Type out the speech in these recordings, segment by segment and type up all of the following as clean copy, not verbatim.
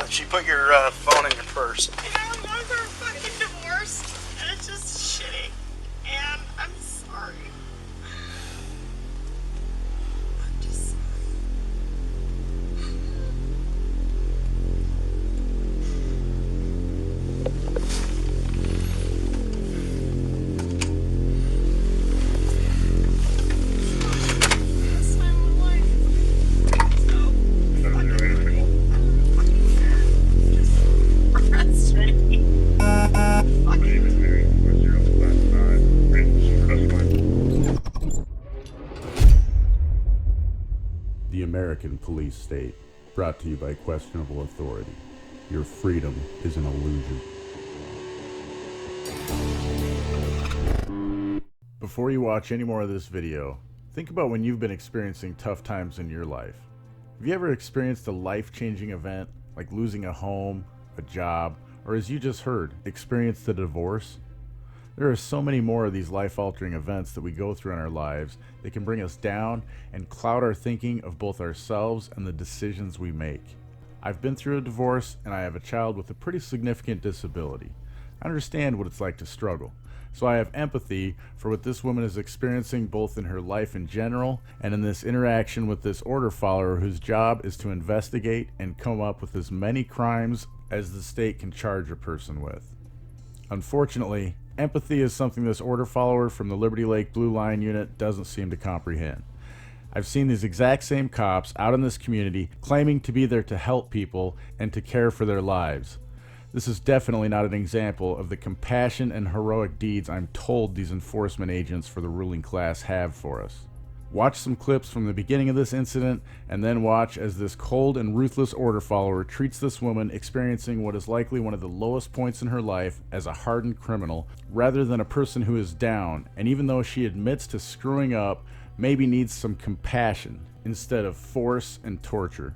She put your phone in your purse. And our moms are fucking divorced, and it's just shitty. And I'm sorry. I'm just sorry. This time of my life. So fucking frustrating. My name is Mary. What's your classified? The American Police State, brought to you by Questionable Authority. Your freedom is an illusion. Before you watch any more of this video, think about when you've been experiencing tough times in your life. Have you ever experienced a life-changing event, like losing a home, a job, or as you just heard, experienced a divorce? There are so many more of these life-altering events that we go through in our lives that can bring us down and cloud our thinking of both ourselves and the decisions we make. I've been through a divorce and I have a child with a pretty significant disability. I understand what it's like to struggle, so I have empathy for what this woman is experiencing both in her life in general and in this interaction with this order follower whose job is to investigate and come up with as many crimes as the state can charge a person with. Unfortunately, empathy is something this order follower from the Liberty Lake Blue Line unit doesn't seem to comprehend. I've seen these exact same cops out in this community claiming to be there to help people and to care for their lives. This is definitely not an example of the compassion and heroic deeds I'm told these enforcement agents for the ruling class have for us. Watch some clips from the beginning of this incident and then watch as this cold and ruthless order follower treats this woman experiencing what is likely one of the lowest points in her life as a hardened criminal rather than a person who is down, and even though she admits to screwing up, maybe needs some compassion instead of force and torture.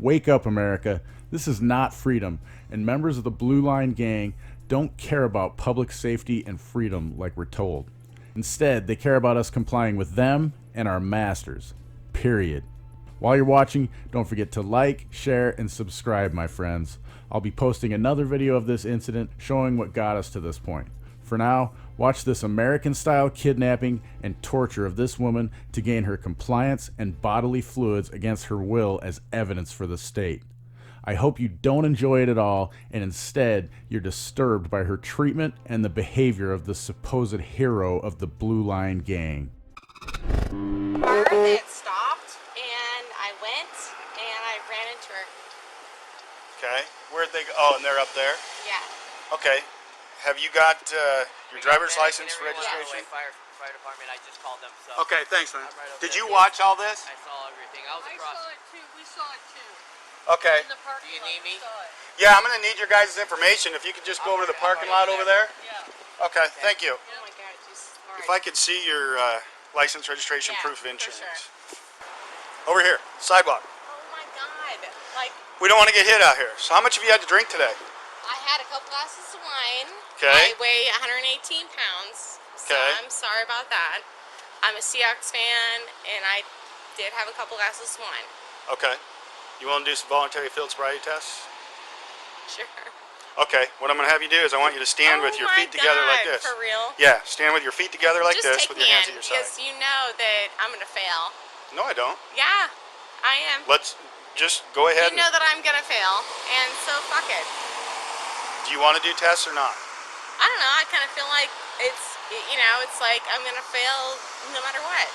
Wake up, America. This is not freedom, and members of the Blue Line gang don't care about public safety and freedom like we're told. Instead, they care about us complying with them and our masters. Period. While you're watching, don't forget to like, share, and subscribe, my friends. I'll be posting another video of this incident showing what got us to this point. For now, watch this American-style kidnapping and torture of this woman to gain her compliance and bodily fluids against her will as evidence for the state. I hope you don't enjoy it at all, and instead, you're disturbed by her treatment and the behavior of the supposed hero of the Blue Line gang. It stopped, and I went, and I ran into her. Okay. Where'd they go? Oh, and they're up there? Yeah. Okay. Have you got your driver's license registration? Fire department. I just called them. So Okay, thanks, man. I'm right over Did there. you watch all this? I saw everything. I was I across. saw it too. We saw it too. Okay. In the parking Do you lot, need we me? saw it. Yeah, I'm going to need your guys' information. If you could just go over to the parking lot over there. Yeah. Okay, thank you. Oh my god, just all If right. I could see your license, registration, Yeah, proof of for insurance. sure. Over here, sidewalk. Oh my god. Like, We don't want to get hit out here. So how much have you had to drink today? I had a couple glasses of wine. Okay. I weigh 118 pounds. So Okay. I'm sorry about that. I'm a Seahawks fan, and I did have a couple glasses of wine. Okay. You want to do some voluntary field sobriety tests? Sure. Okay. What I'm going to have you do is I want you to stand with your feet together like this. For real? Yeah, stand with your feet together like Just this take with me your hands in, at your side. because you know that I'm gonna fail. No, I don't. Yeah, I am. Let's just go ahead. You know that I'm gonna fail, and so fuck it. Do you want to do tests or not? I don't know. I kind of feel like it's, you know, it's like I'm gonna fail no matter what.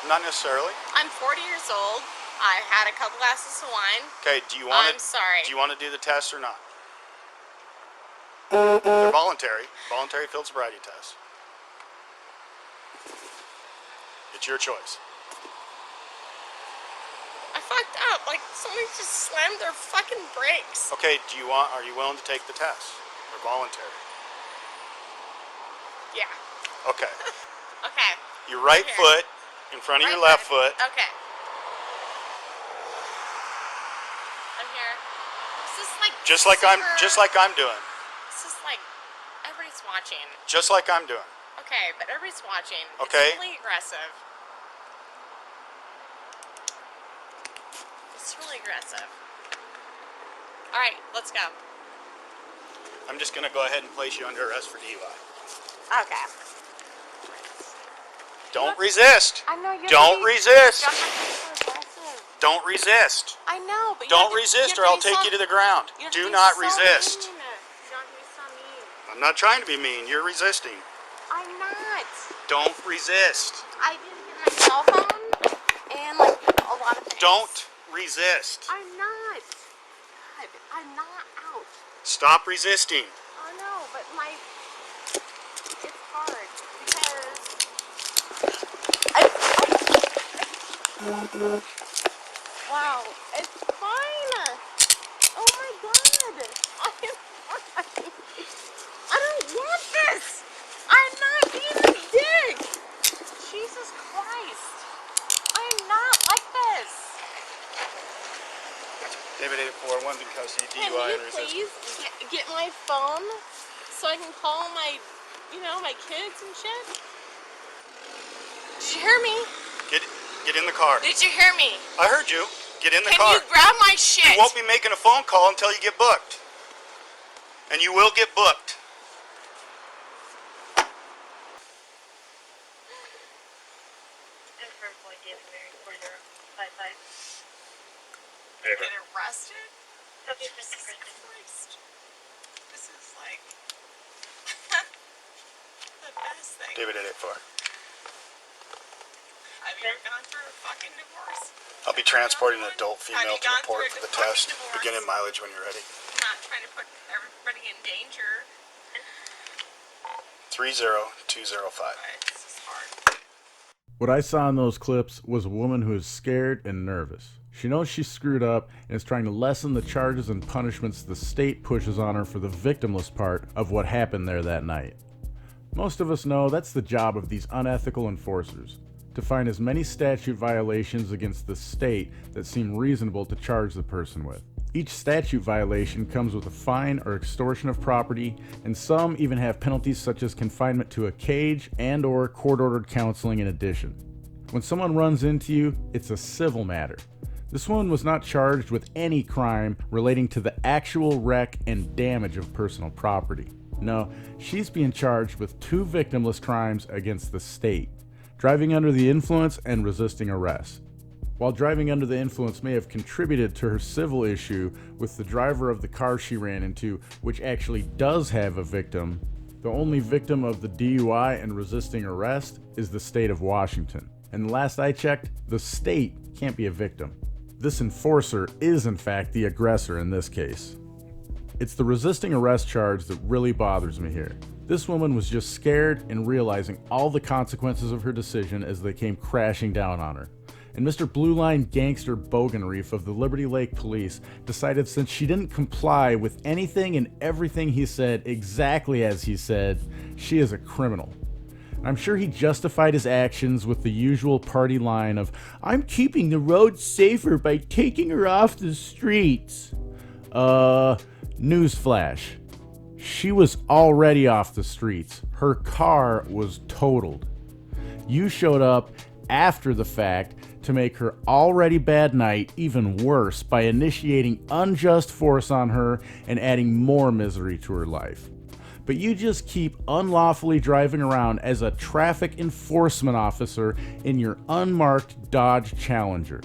Not necessarily. I'm 40 years old. I had a couple glasses of wine. Okay. Do you want I'm sorry. Do you want to do the tests or not? They're voluntary. Voluntary field sobriety tests. It's your choice. I fucked up. Like somebody just slammed their fucking brakes. Okay. Are you willing to take the tests? They're voluntary. Yeah. Okay. Okay. Your right Here. foot in front of your left foot. Okay. I'm here. This is like Just like I'm doing. This is like everybody's watching. Just like I'm doing. Okay, but everybody's watching. Okay. It's really aggressive. It's really aggressive. All right, let's go. I'm just gonna go ahead and place you under arrest for DUI. Okay. Don't resist. I know you're. Don't resist. Don't have to be so aggressive. Don't resist. I know, but Don't resist or I'll take you to the ground. Do not resist. You don't have to be so mean. I'm not trying to be mean. You're resisting. I'm not. Don't resist. I didn't get my cell phone and like a lot of things. Don't resist. I'm not. God, I'm not out. Stop resisting. I know, but it's hard because wow, it's fine. Oh my God, I am fine. I don't want this. I'm not being a dick. Jesus Christ, I'm not like this. David 841 because he Can DUI you and resist. please get my phone so I can call my, my kids and shit? Did you hear me? Get in the car. Did you hear me? I heard you. Get in the Can car. you grab my shit? You won't be making a phone call until you get booked. And you will get booked. Get arrested? Jesus Christ. This is like the best thing. David 884. Have you gone through a fucking divorce? I'll be transporting an adult Have female you to the gone port through for the a fucking test. divorce? Beginning mileage when you're ready. I'm not trying to put everybody in danger. 30205. But this is hard. What I saw in those clips was a woman who is scared and nervous. She knows she screwed up and is trying to lessen the charges and punishments the state pushes on her for the victimless part of what happened there that night. Most of us know that's the job of these unethical enforcers, to find as many statute violations against the state that seem reasonable to charge the person with. Each statute violation comes with a fine or extortion of property, and some even have penalties such as confinement to a cage and/or court-ordered counseling in addition. When someone runs into you, it's a civil matter. This woman was not charged with any crime relating to the actual wreck and damage of personal property. No, she's being charged with 2 victimless crimes against the state: driving under the influence and resisting arrest. While driving under the influence may have contributed to her civil issue with the driver of the car she ran into, which actually does have a victim, the only victim of the DUI and resisting arrest is the state of Washington. And last I checked, the state can't be a victim. This enforcer is in fact the aggressor in this case. It's the resisting arrest charge that really bothers me here. This woman was just scared and realizing all the consequences of her decision as they came crashing down on her. And Mr. Blue Line Gangster Bogenreef of the Liberty Lake Police decided since she didn't comply with anything and everything he said exactly as he said, she is a criminal. I'm sure he justified his actions with the usual party line of, "I'm keeping the roads safer by taking her off the streets." Newsflash. She was already off the streets. Her car was totaled. You showed up after the fact to make her already bad night even worse by initiating unjust force on her and adding more misery to her life. But you just keep unlawfully driving around as a traffic enforcement officer in your unmarked Dodge Challenger.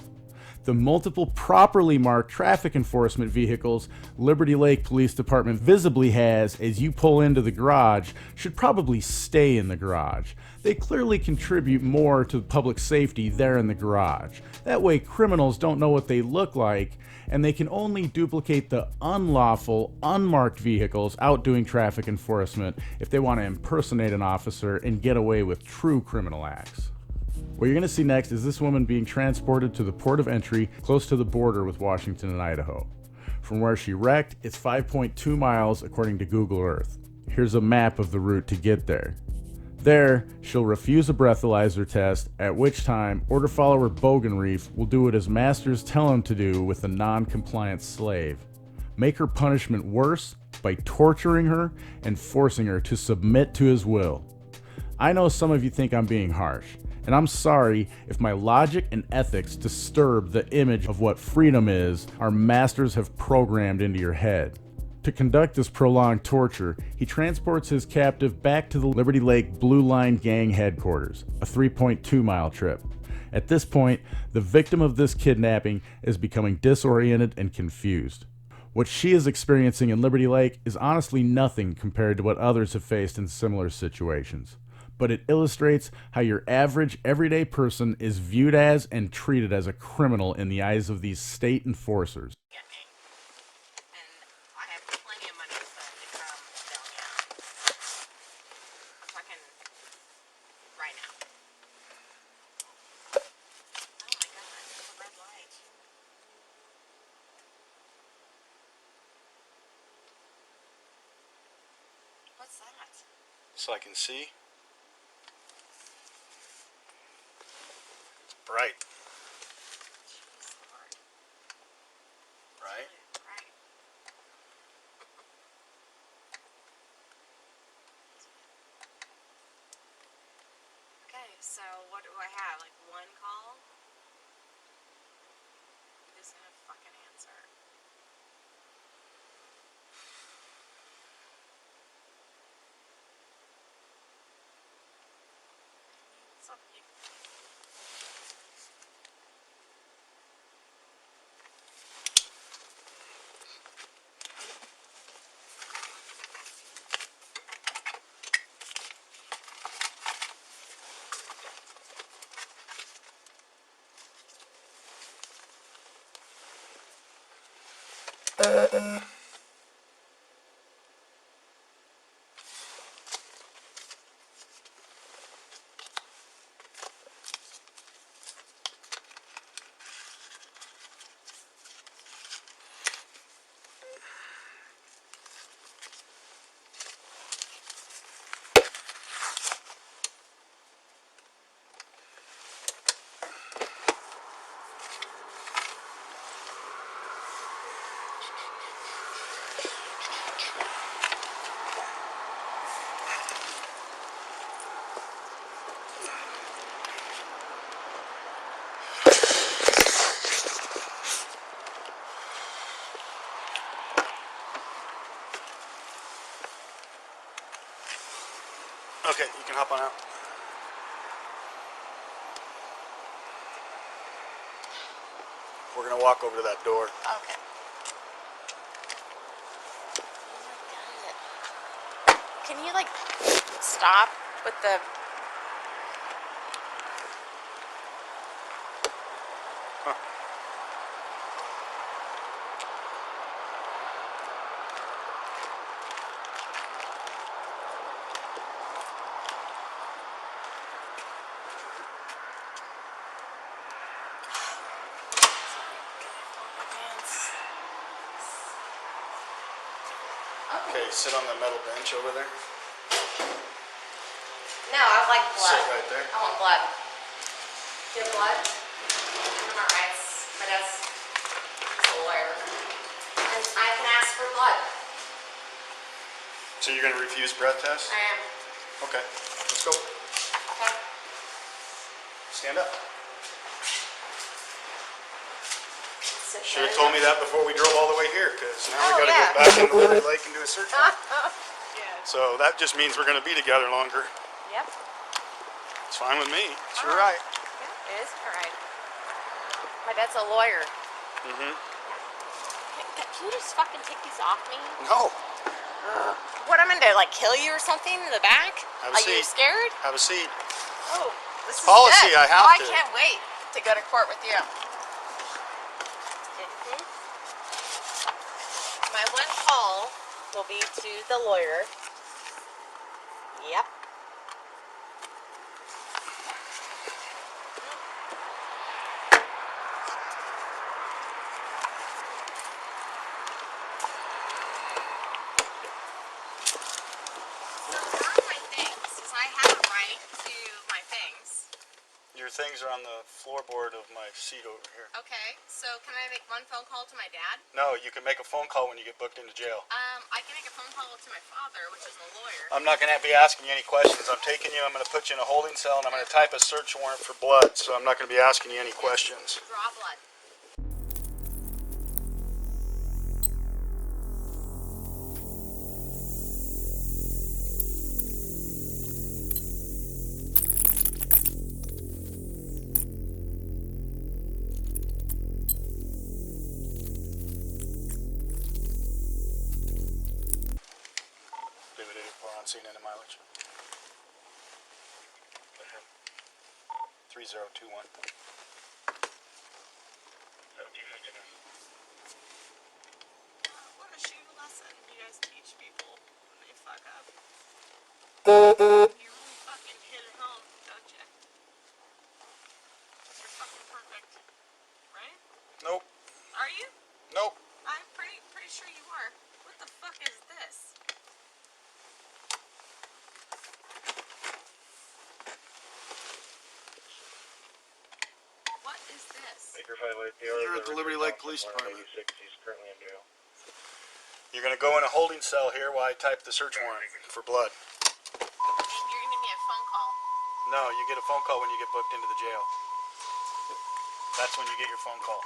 The multiple properly marked traffic enforcement vehicles Liberty Lake Police Department visibly has as you pull into the garage should probably stay in the garage. They clearly contribute more to public safety there in the garage. That way criminals don't know what they look like, and they can only duplicate the unlawful, unmarked vehicles out doing traffic enforcement if they want to impersonate an officer and get away with true criminal acts. What you're going to see next is this woman being transported to the port of entry close to the border with Washington and Idaho. From where she wrecked, it's 5.2 miles according to Google Earth. Here's a map of the route to get there. There, she'll refuse a breathalyzer test, at which time order follower Bogenreef will do what his masters tell him to do with a non-compliant slave. Make her punishment worse by torturing her and forcing her to submit to his will. I know some of you think I'm being harsh, And I'm sorry if my logic and ethics disturb the image of what freedom is our masters have programmed into your head. To conduct this prolonged torture, he transports his captive back to the Liberty Lake Blue Line Gang headquarters, a 3.2-mile trip. At this point, the victim of this kidnapping is becoming disoriented and confused. What she is experiencing in Liberty Lake is honestly nothing compared to what others have faced in similar situations. But it illustrates how your average, everyday person is viewed as and treated as a criminal in the eyes of these state enforcers. Get me. And I have plenty of money to spend to come down here. I'm fucking right now. Oh my god, there's a red light. What's that? So I can see. It's bright, Jeez Lord. right? Right. Okay, so what do I have? Like one call? Who's gonna fucking answer? What's up, you? Okay, you can hop on out. We're gonna walk over to that door. Okay. Oh my god. Can you like stop with the Okay, sit on the metal bench over there. No, I like blood. Sit right there. I want blood. Do you have blood? I'm alright. My dad's he's a lawyer. And I can ask for blood. So you're gonna refuse breath test? I am. Okay, let's go. Okay. Stand up. Sit Should have there. told me that before we drove all the way here, because now Oh, we gotta yeah. go back into Liberty Lake and do a search. Yeah. So that just means we're gonna be together longer. Yep. It's fine with me. It's your Alright. right. Yeah, it is alright. My dad's a lawyer. Mm-hmm. Can you just fucking take these off me? No. What, I'm gonna like kill you or something in the back? Have a Are you seat. scared? Have a seat. Oh, this is Policy, good. I have oh, I to. can't wait to go to court with you. My one call will be to the lawyer. Yep. So where are my things? Because I have a right to my things. Your things are on the floorboard of my seat over here. Okay, so can I make one phone call to my dad? No, you can make a phone call when you get booked into jail. I can make a phone call to my father, which is a lawyer. I'm not going to be asking you any questions. I'm taking you, I'm going to put you in a holding cell, and I'm going to type a search warrant for blood, so I'm not going to be asking you any questions. Draw blood. David 84 on scene and a mileage. 3021. What a shitty lesson you guys teach people when they fuck up. You really fucking hit it home, don't you? You're fucking perfect, right? Nope. Are you? Nope. I'm pretty sure you are. What the fuck is this? What is this? You're at the Liberty Lake Police Department. You're going to go in a holding cell here while I type the search warrant for blood. And you're gonna give me a phone call. No, you get a phone call when you get booked into the jail. That's when you get your phone call.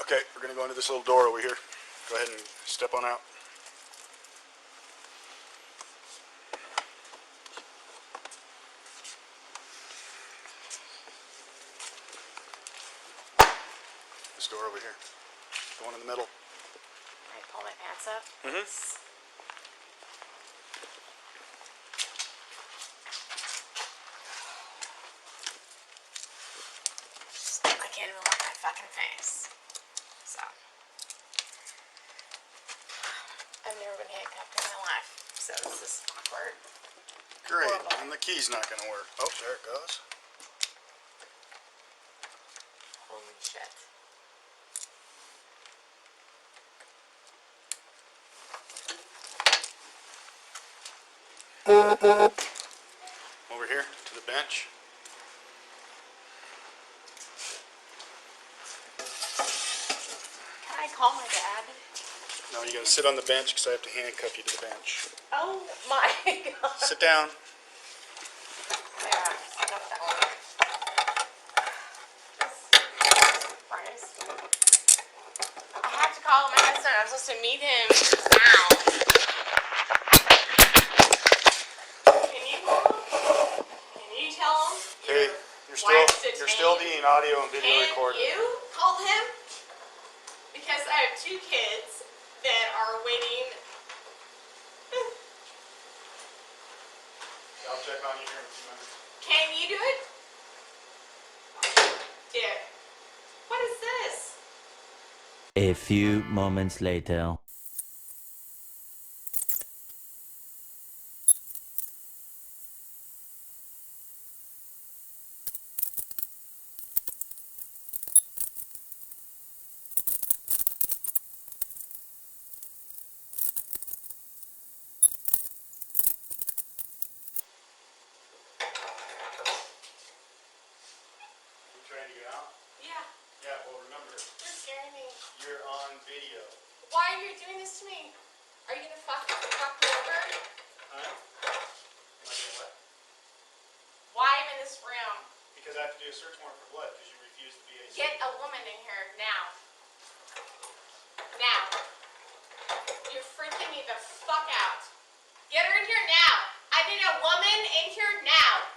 Okay, we're going to go into this little door over here. Go ahead and step on out. This door over here. The one in the middle. I pull my pants up. Mm-hmm. I can't even look my fucking face. So. I've never been handcuffed in my life, so this is awkward. Great, and the key's not going to work. Oh, there it goes. Holy shit. Over here to the bench. Can I call my dad? No, you got to sit on the bench because I have to handcuff you to the bench. Oh my god. Sit down. Yeah, sit up that way. Christ. I have to call my husband. I'm supposed to meet him now. Can you call him? Can you tell him? Okay, you're still being audio and video recorded. Can you call him? Because I have 2 kids that are waiting. I'll check on you here in a few minutes. Can you do it? Dude, what is this? A few moments later. You trying to get out? Yeah, Yeah, well remember, you're scaring me. you're on video. Why are you doing this to me? Are you gonna fuck me over? Huh? Am I doing what? Why am I in this room? Because I have to do a search warrant for blood because you refused the BAC. Get a woman in here now. Now. You're freaking me the fuck out. Get her in here now. I need a woman in here now.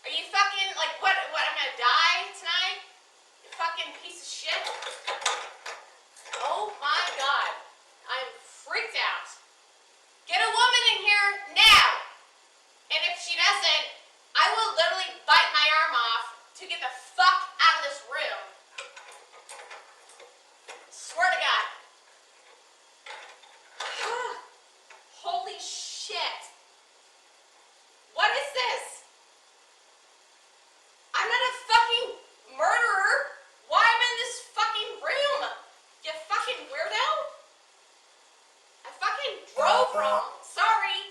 Are you fucking, like, what, I'm gonna die tonight? You fucking piece of shit. Oh my god. I'm freaked out. Get a woman in here now. And if she doesn't, I will literally bite my arm off to get the to shit. What is this? I'm not a fucking murderer. Why am I in this fucking room? You fucking weirdo. I fucking drove wrong. Sorry.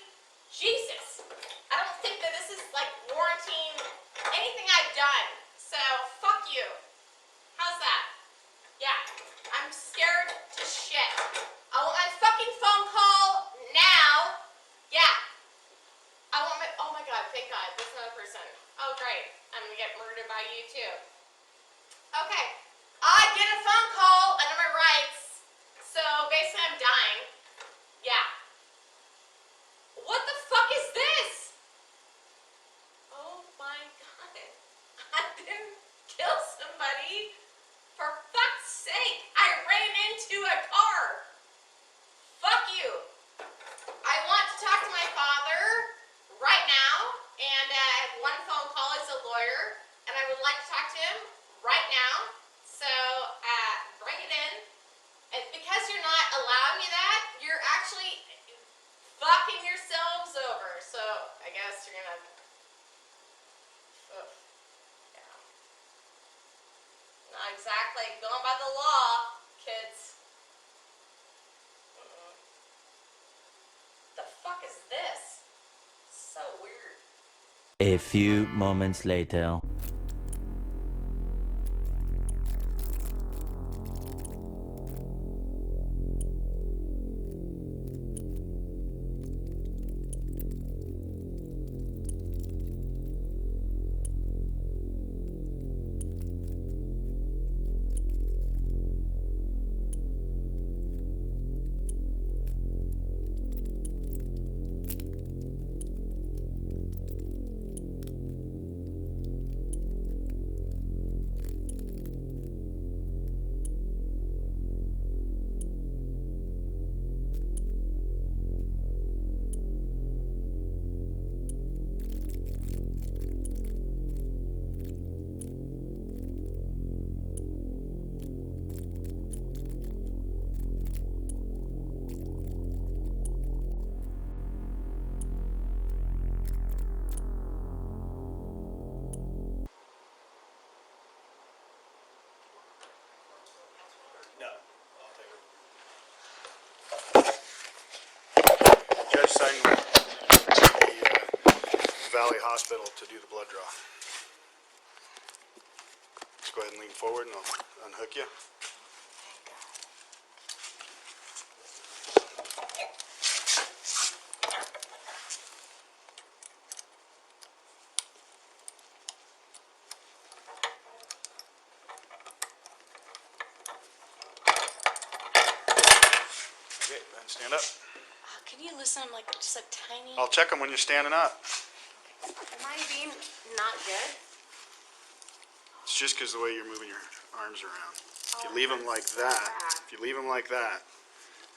Jesus. I don't think that this is like warranting anything I've done. So, fuck you. How's that? Yeah. I'm scared to shit. I want my fucking phone call now. Yeah. I want my, oh my god, thank god, there's another person. Oh great, I'm gonna get murdered by you too. Okay, I get a phone call under my rights, so basically I'm dying. Yeah. What the fuck is this? Oh my god, I didn't kill somebody. For fuck's sake, I ran into a car. Fuck you. I want to talk to my father right now, and I have one phone call. He's a lawyer, and I would like to talk to him right now. So bring it in. And because you're not allowing me that, you're actually fucking yourselves over. So I guess you're gonna. Ugh. Yeah. Not exactly going by the law, kids. The fuck is this? So weird. A few moments later. No, I'll take it. Judge signed me to the Valley Hospital to do the blood draw. Just go ahead and lean forward and I'll unhook you. Okay, go ahead and stand up. Can you listen? I'm like just a tiny. I'll check them when you're standing up. Am I being not good? It's just because the way you're moving your arms around. If you leave them like that,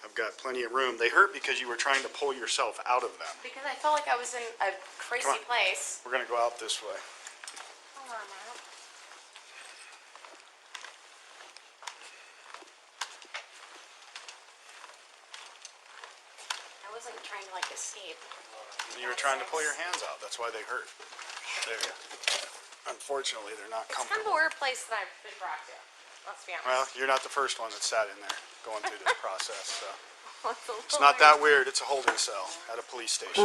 I've got plenty of room. They hurt because you were trying to pull yourself out of them. Because I felt like I was in a crazy Come on. place. We're going to go out this way. Hold on, Matt. I wasn't trying to like escape. You were trying to pull your hands out. That's why they hurt. There you go. Unfortunately, they're not It's kind of comfortable. a weird place that I've been brought to. Let's be honest. Well, you're not the first one that sat in there going through this process. So It's it's not that weird. It's a holding cell at a police station.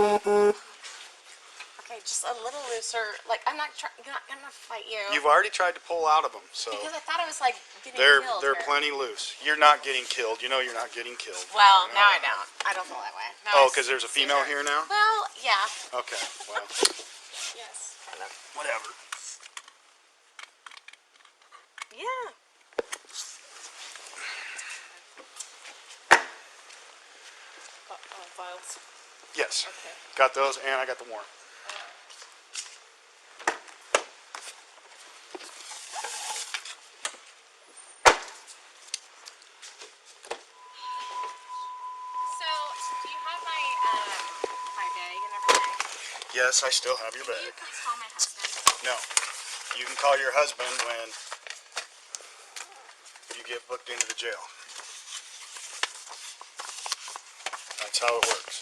Okay, just a little looser. Like I'm not gonna fight you. You've already tried to pull out of them, so Because I thought it was like getting they're killed. they're or- plenty loose. You're not getting killed. You know you're not getting killed. Well, You now know I don't. I don't feel that way. Now Oh, I because there's a see female her. here now? Well, yeah. Okay, well, Yes. Kind of. whatever. Yeah. Files. Yes, Okay. got those, and I got the warrant. So, do you have my my bag and everything? Yes, I still have your Can you bag. please call my husband? No, you can call your husband when you get booked into the jail. That's how it works.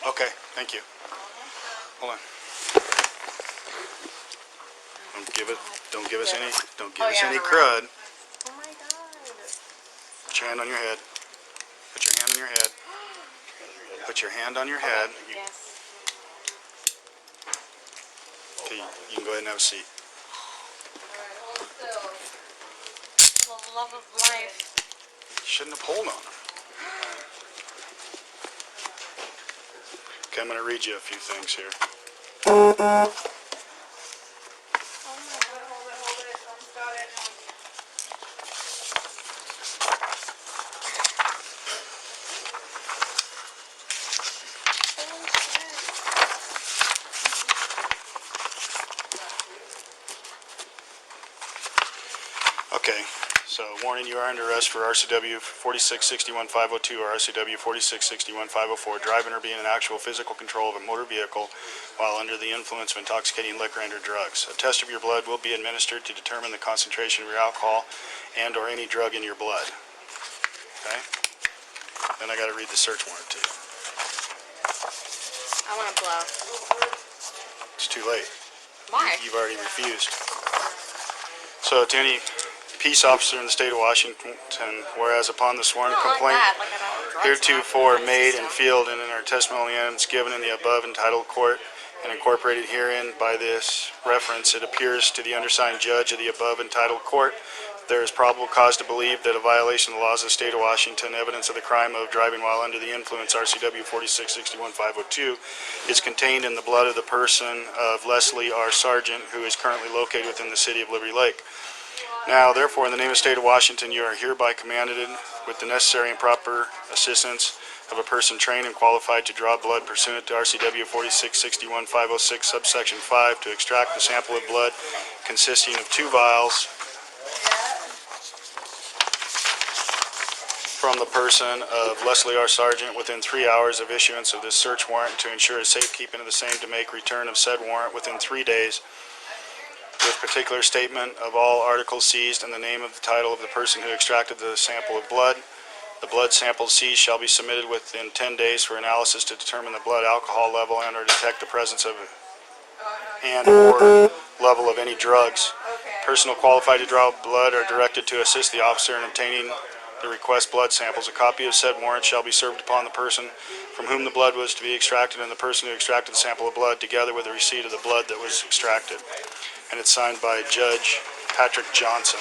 Okay, thank you. Hold on. Don't give us any crud. Oh my god. Put your hand on your head. Put your hand on your head. Put your hand on your head. Yes. Okay, you can go ahead and have a seat. The love of life. You shouldn't have pulled on him. Okay, I'm going to read you a few things here. Oh my god. Holy shit. Okay, so warning, you are under arrest for RCW 4661-502 or RCW 4661-504, driving or being in actual physical control of a motor vehicle while under the influence of intoxicating liquor and or drugs. A test of your blood will be administered to determine the concentration of your alcohol and or any drug in your blood. Okay? Then I got to read the search warrant to you. I want to blow. It's too late. Why? You've already refused. So to any peace officer in the state of Washington, whereas upon the sworn complaint heretofore made and fielded in our testimony evidence given in the above entitled court and incorporated herein by this reference, it appears to the undersigned judge of the above entitled court there is probable cause to believe that a violation of the laws of the state of Washington, evidence of the crime of driving while under the influence, RCW 4661-502, is contained in the blood of the person of Leslie R. Sargent, who is currently located within the city of Liberty Lake. Now, therefore, in the name of the state of Washington, you are hereby commanded with the necessary and proper assistance of a person trained and qualified to draw blood pursuant to RCW 4661-506, subsection 5, to extract the sample of blood consisting of 2 vials from the person of Leslie R. Sargent within 3 hours of issuance of this search warrant, to ensure a safekeeping of the same, to make return of said warrant within 3 days, with particular statement of all articles seized and the name of the title of the person who extracted the sample of blood. The blood sample seized shall be submitted within 10 days for analysis to determine the blood alcohol level and or detect the presence of and or level of any drugs. Personnel qualified to draw blood are directed to assist the officer in obtaining the request blood samples. A copy of said warrant shall be served upon the person from whom the blood was to be extracted and the person who extracted the sample of blood, together with the receipt of the blood that was extracted. And it's signed by Judge Patrick Johnson.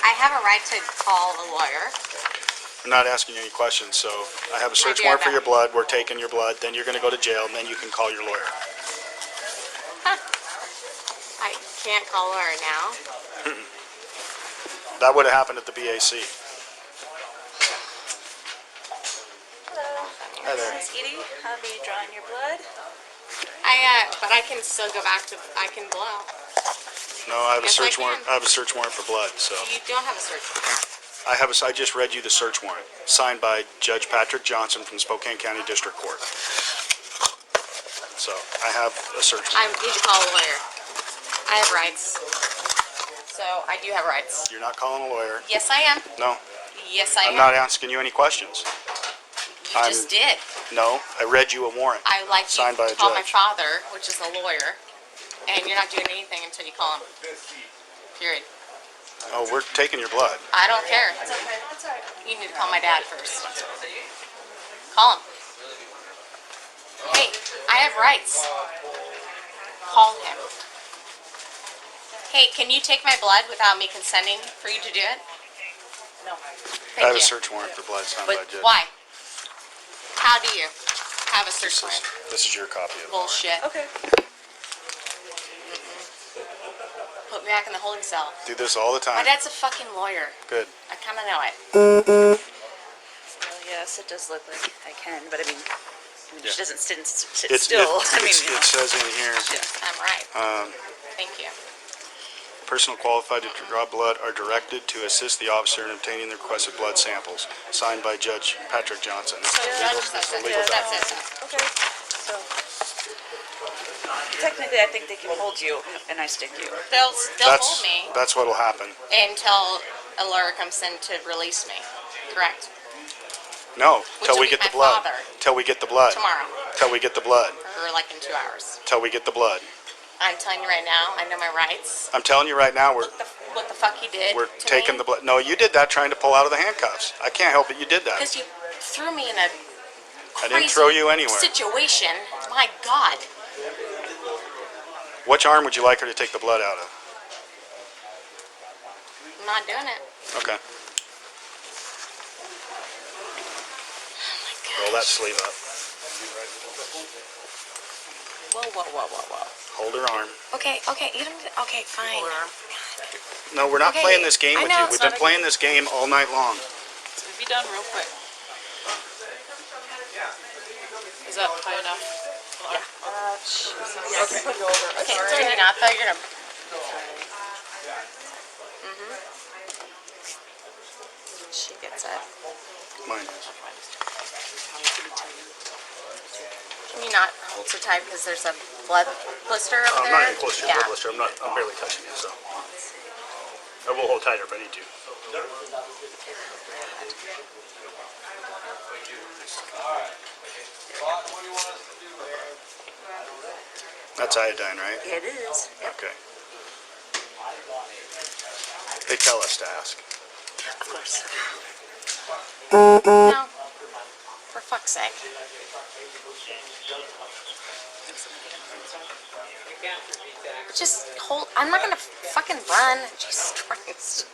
I have a right to call a lawyer. I'm not asking you any questions, so I have a search warrant for your blood, we're taking your blood, then you're gonna go to jail, and then you can call your lawyer. I can't call a lawyer now. That would have happened at the BAC. Hello. Hi there. Miss Edie, I'll be drawing your blood. But I can still go back to, I can blow. No, I have a Yes, I search warrant. can. I have a search warrant for blood. So You don't have a search warrant. I just read you the search warrant, signed by Judge Patrick Johnson from Spokane County District Court. So I have a search I warrant. need to call a lawyer. I have rights. So I do have rights. You're not calling a lawyer. Yes, I am. No, Yes, I I'm am. not asking you any questions. You just did. No, I read you a warrant. I would like you Signed by to a call my judge. father, which is a lawyer, and you're not doing anything until you call him. Period. Oh, we're taking your blood. I don't care. That's okay. That's all right. You need to call my dad first. Call him. Hey, I have rights. Call him. Hey, can you take my blood without me consenting for you to do it? No. I have Thank a you. search warrant for blood signed by But Judge. why? How do you have a search warrant? This is your copy of the warrant. Bullshit. Okay. Put me back in the holding cell. Do this all the My time. dad's a fucking lawyer. Good. I kind of know it. Well, yes, it does look like I can, but I mean Yeah. she doesn't sit still. It says in here, I'm right. Thank you. personnel qualified to draw blood are directed to assist the officer in obtaining the requested blood samples. Signed by Judge Patrick Johnson. So the judge says it. legal That's it. Okay. So technically, I think they can hold you and I stick you. They'll hold me That's what'll happen. until a lawyer comes in to release me. Correct. No, Which till will we be get the my blood. father. Till we get the blood. Tomorrow, Till we get the blood. or like in 2 hours. Till we get the blood. I'm telling you right now, I know my rights. I'm telling you right now, What the fuck he did we're to taking me? the blood. No, you did that trying to pull out of the handcuffs. I can't help it. You did that. Because you threw me in a I didn't throw you anywhere. situation. My God. Which arm would you like her to take the blood out of? I'm not doing it. Okay. Roll that sleeve up. Whoa, whoa, whoa, whoa, whoa. Hold her arm. Okay, you don't. Okay, fine. No, we're not Okay, playing this game I with know you. it's We've been not a playing this game all night long. It's gonna be done real quick. Is that high enough? Yeah, I can put it over. Okay, it's already not. I thought you were gonna. She gets it. Mine is. Can you not hold so tight because there's a blood blister up I'm there? not even close to your Yeah. blood blister. I'm barely touching you, so. I will hold tighter if I need to. That's iodine, right? It is. Okay. They tell us to ask. Of course. No. For fuck's sake. Just hold. I'm not gonna fucking run. Jesus Christ.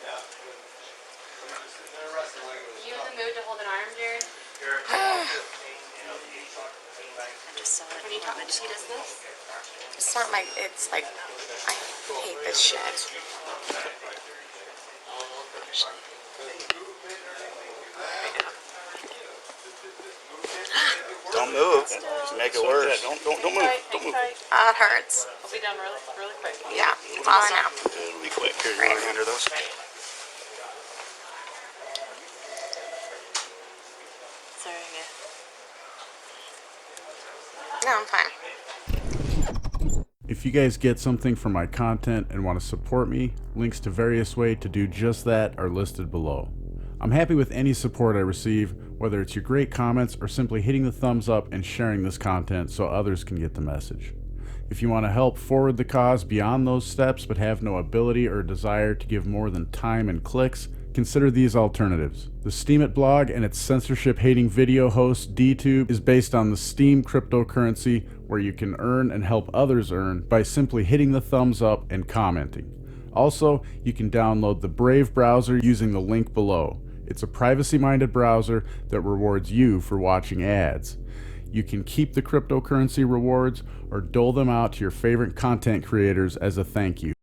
You in the mood to hold an arm, Jared? I'm just so Have you talked to she does this? It's not my. It's like. I hate this shit. Don't move. Make it worse. Don't move. Don't move. Oh, it hurts. I'll be done really, really quick. Yeah. Awesome. It'll be quick. Here, you want to hand her those? sorry. No, I'm fine. If you guys get something from my content and want to support me, links to various ways to do just that are listed below. I'm happy with any support I receive, whether it's your great comments or simply hitting the thumbs up and sharing this content so others can get the message. If you want to help forward the cause beyond those steps but have no ability or desire to give more than time and clicks, consider these alternatives. The Steemit blog and its censorship-hating video host DTube is based on the Steem cryptocurrency, where you can earn and help others earn by simply hitting the thumbs up and commenting. Also, you can download the Brave browser using the link below. It's a privacy-minded browser that rewards you for watching ads. You can keep the cryptocurrency rewards or dole them out to your favorite content creators as a thank you.